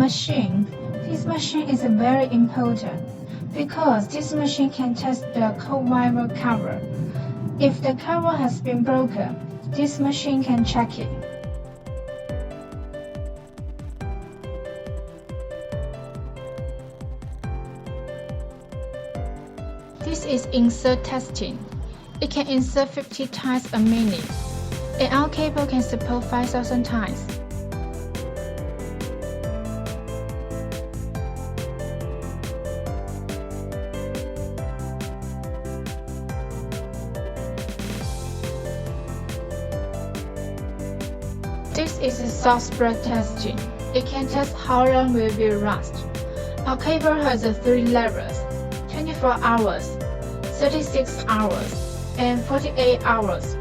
machine. This machine is very important because this machine can test the cold wire cover. If the cover has been broken, this machine can check it. This is insert testing. It can insert 50 times a minute, and our cable can support 5,000 times. This is a soft spread testing. It can test how long will be last. Our cable has 3 levels: 24 hours, 36 hours, and 48 hours.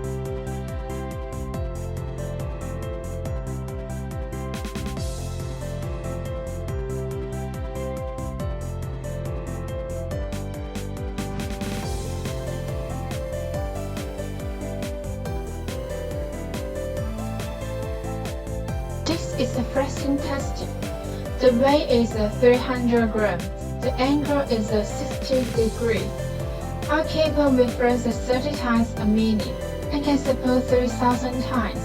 This is a Felxing testing. The weight is 300 grams. The angle is 60 degrees. Our cable will freeze 30 times a minute and can support 3,000 times.